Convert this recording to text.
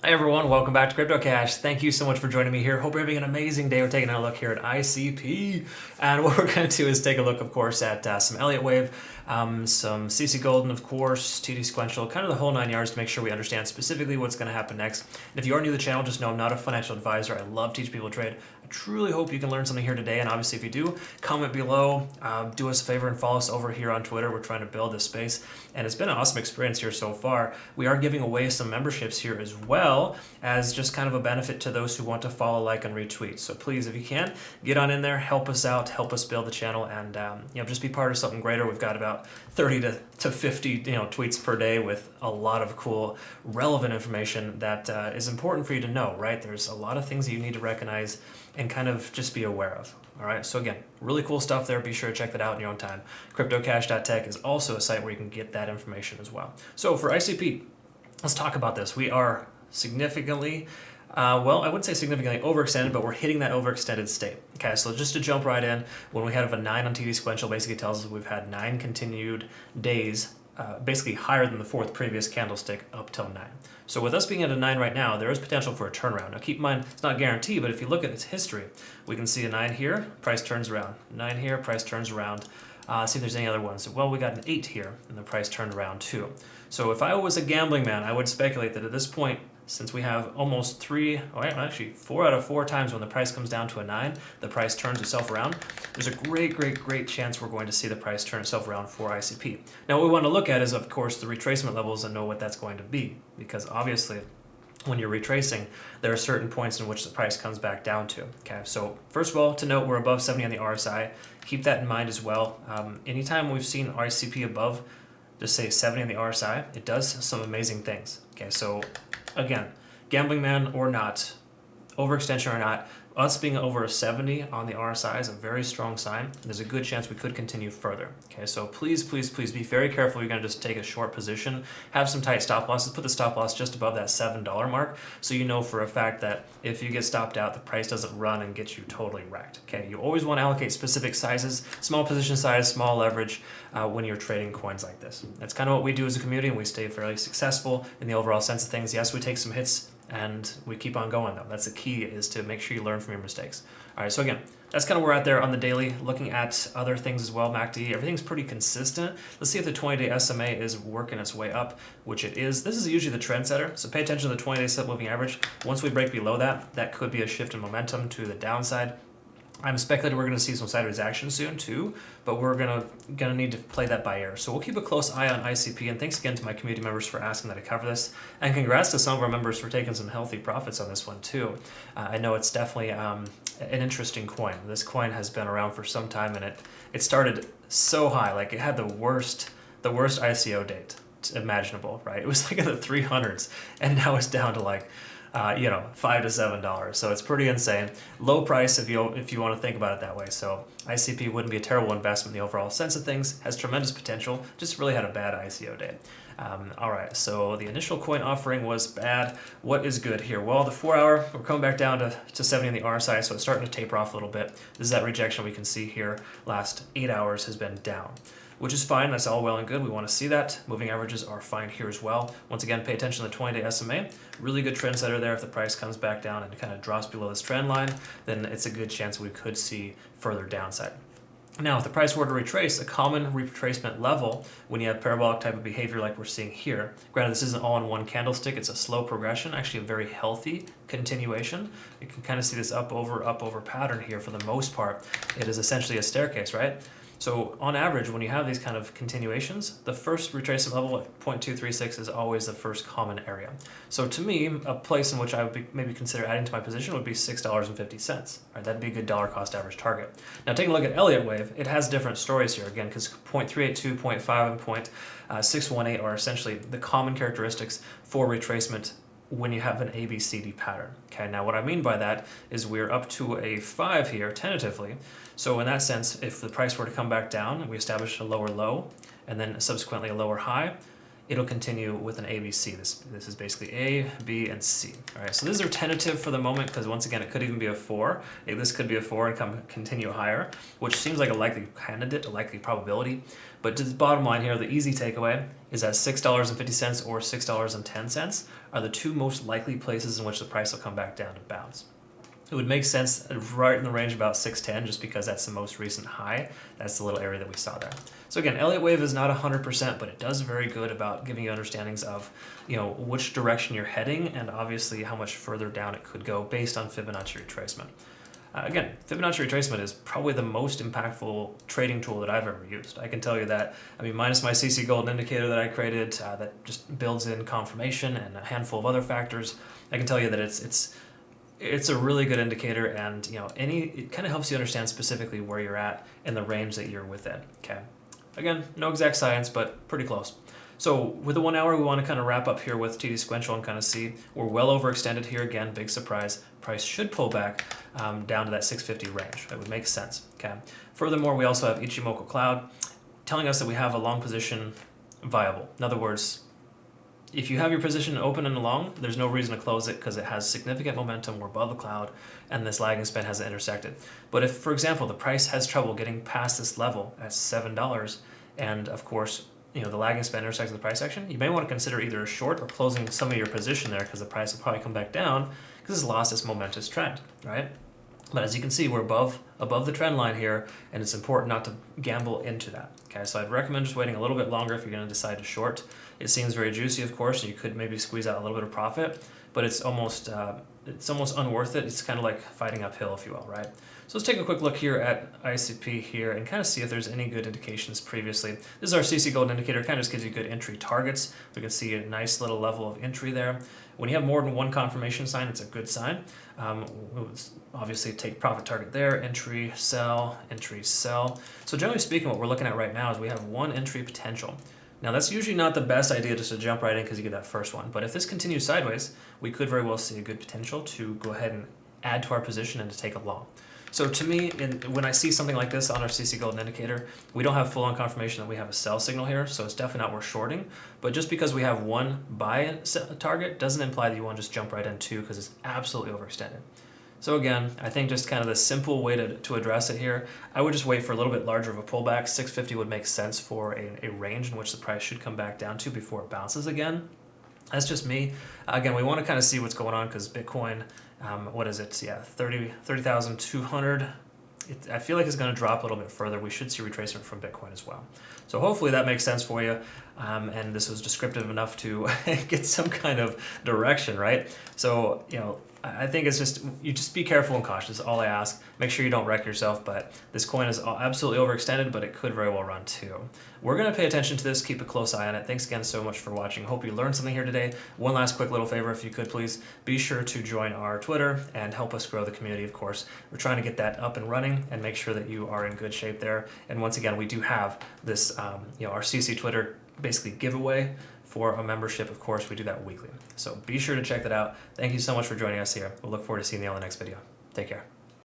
Hi everyone, welcome back to Crypto Cash. Thank you so much for joining me here. Hope you're having an amazing day. We're taking a look here at ICP, and what we're going to do is take a look, of course, at some Elliott wave, some CC Golden, of course, TD sequential, kind of the whole 9 yards to make sure we understand specifically what's going to happen next. And if you are new to the channel, just know I'm not a financial advisor. I love teaching people to trade. I truly hope you can learn something here today, and obviously if you do, comment below, do us a favor and follow us over here on Twitter. We're trying to build this space, and it's been an awesome experience here so far. We are giving away some memberships here as well, as just kind of a benefit to those who want to follow, like, and retweet. So please, if you can, get on in there, help us out, help us build the channel, and just be part of something greater. We've got about 30 to 50 tweets per day with a lot of cool, relevant information that is important for you to know, right? There's a lot of things that you need to recognize and kind of just be aware of. All right, so again, really cool stuff there. Be sure to check that out in your own time. CryptoCash.tech is also a site where you can get that information as well. So for ICP, let's talk about this. We are significantly, I wouldn't say significantly overextended, but we're hitting that overextended state. Okay, so just to jump right in, when we have a 9 on TD sequential, basically tells us we've had 9 continued days, basically higher than the 4th previous candlestick up till 9. So with us being at a 9 right now, there is potential for a turnaround. Now keep in mind, it's not guaranteed, but if you look at its history, we can see a 9 here, price turns around. 9 here, price turns around. See if there's any other ones. Well, we got an 8 here, and the price turned around too. So if I was a gambling man, I would speculate that at this point, since we have almost 4 out of 4 times when the price comes down to a 9, the price turns itself around, there's a great chance we're going to see the price turn itself around for ICP. Now what we want to look at is, of course, the retracement levels and know what that's going to be, because obviously when you're retracing, there are certain points in which the price comes back down to. Okay, so first of all, to note, we're above 70 on the RSI. Keep that in mind as well. Anytime we've seen ICP above, just say 70 on the RSI, it does some amazing things. Okay, so again, gambling man or not, overextension or not, us being over a 70 on the RSI is a very strong sign. There's a good chance we could continue further. Okay, so please be very careful. You're going to just take a short position. Have some tight stop losses. Put the stop loss just above that $7 mark, so you know for a fact that if you get stopped out, the price doesn't run and get you totally wrecked. Okay, you always want to allocate specific sizes, small position size, small leverage when you're trading coins like this. That's kind of what we do as a community, and we stay fairly successful in the overall sense of things. Yes, we take some hits, and we keep on going though. That's the key, is to make sure you learn from your mistakes. All right, so again, that's kind of where we're at there on the daily. Looking at other things as well, MACD, everything's pretty consistent. Let's see if the 20-day SMA is working its way up, which it is. This is usually the trend setter, so pay attention to the 20-day set moving average. Once we break below that, that could be a shift in momentum to the downside. I'm speculating we're going to see some sideways action soon too, but we're gonna need to play that by ear. So we'll keep a close eye on ICP, and thanks again to my community members for asking that I cover this, and congrats to some of our members for taking some healthy profits on this one too. I know it's definitely an interesting coin. This coin has been around for some time, and it started so high, like it had the worst ICO date imaginable, right? It was like in the 300s, and now it's down to like $5 to $7. So it's pretty insane. Low price if you want to think about it that way. So ICP wouldn't be a terrible investment in the overall sense of things. Has tremendous potential. Just really had a bad ICO day. All right, so the initial coin offering was bad. What is good here? Well, the 4 hour, we're coming back down to 70 on the RSI, so it's starting to taper off a little bit. This is that rejection we can see here. Last 8 hours has been down, which is fine. That's all well and good. We want to see that. Moving averages are fine here as well. Once again, pay attention to the 20-day SMA. Really good trend setter there. If the price comes back down and kind of drops below this trend line, then it's a good chance we could see further downside. Now, if the price were to retrace, a common retracement level when you have parabolic type of behavior like we're seeing here, granted this isn't all in one candlestick, it's a slow progression, actually a very healthy continuation. You can kind of see this up over pattern here for the most part. It is essentially a staircase, right? So on average, when you have these kind of continuations, the first retracement level at 0.236 is always the first common area. So to me, a place in which I would maybe consider adding to my position would be $6.50. Right, that'd be a good dollar cost average target. Now taking a look at Elliott wave, it has different stories here again, because 0.382, 0.5, and 0.618 are essentially the common characteristics for retracement when you have an ABCD pattern. Okay, now what I mean by that is we're up to a 5 here tentatively. So in that sense, if the price were to come back down and we establish a lower low and then subsequently a lower high, it'll continue with an ABC. This is basically A, B, and C. All right, so these are tentative for the moment because once again, it could even be a 4. This could be a 4 and continue higher, which seems like a likely candidate, a likely probability. But to the bottom line here, the easy takeaway is that $6.50 or $6.10 are the two most likely places in which the price will come back down to bounce. It would make sense right in the range about 610 just because that's the most recent high. That's the little area that we saw there. So again, Elliott wave is not 100%, but it does very good about giving you understandings of, which direction you're heading and obviously how much further down it could go based on Fibonacci retracement. Again, Fibonacci retracement is probably the most impactful trading tool that I've ever used. I can tell you that, minus my CC Golden indicator that I created that just builds in confirmation and a handful of other factors, I can tell you that it's a really good indicator, and it kind of helps you understand specifically where you're at in the range that you're within. Okay, again, no exact science, but pretty close. So with the 1 hour, we want to kind of wrap up here with TD sequential and kind of see we're well overextended here again. Big surprise. Price should pull back down to that 650 range. That would make sense. Okay. Furthermore, we also have Ichimoku Cloud telling us that we have a long position viable. In other words, if you have your position open and long, there's no reason to close it because it has significant momentum. We're above the cloud and this lagging span hasn't intersected. But if, for example, the price has trouble getting past this level at $7 and, of course, the lagging span intersects with the price action, you may want to consider either a short or closing some of your position there because the price will probably come back down because it's lost its momentous trend, right? But as you can see, we're above the trend line here, and it's important not to gamble into that. Okay, so I'd recommend just waiting a little bit longer if you're going to decide to short. It seems very juicy, of course, and you could maybe squeeze out a little bit of profit, but it's almost unworth it. It's kind of like fighting uphill, if you will, right? So let's take a quick look here at ICP here and kind of see if there's any good indications previously. This is our CC Golden indicator. It kind of just gives you good entry targets. We can see a nice little level of entry there. When you have more than one confirmation sign, it's a good sign. Obviously take profit target there, entry, sell, entry, sell. So generally speaking, what we're looking at right now is we have one entry potential. Now that's usually not the best idea just to jump right in because you get that first one. But if this continues sideways, we could very well see a good potential to go ahead and add to our position and to take a long. So to me, when I see something like this on our CC Golden indicator, we don't have full-on confirmation that we have a sell signal here, so it's definitely not worth shorting. But just because we have one buy target doesn't imply that you want to just jump right in too because it's absolutely overextended. So again, I think just kind of the simple way to address it here, I would just wait for a little bit larger of a pullback. 650 would make sense for a range in which the price should come back down to before it bounces again. That's just me. Again, we want to kind of see what's going on because Bitcoin, what is it? Yeah, 30,200. I feel like it's going to drop a little bit further. We should see retracement from Bitcoin as well. So hopefully that makes sense for you. And this was descriptive enough to get some kind of direction, right? So, I think it's you just be careful and cautious. All I ask. Make sure you don't wreck yourself. But this coin is absolutely overextended, but it could very well run too. We're going to pay attention to this. Keep a close eye on it. Thanks again so much for watching. Hope you learned something here today. One last quick little favor, if you could please be sure to join our Twitter and help us grow the community. Of course, we're trying to get that up and running and make sure that you are in good shape there. And once again, we do have this, our CC Twitter basically giveaway for a membership. Of course, we do that weekly. So be sure to check that out. Thank you so much for joining us here. We'll look forward to seeing you on the next video. Take care.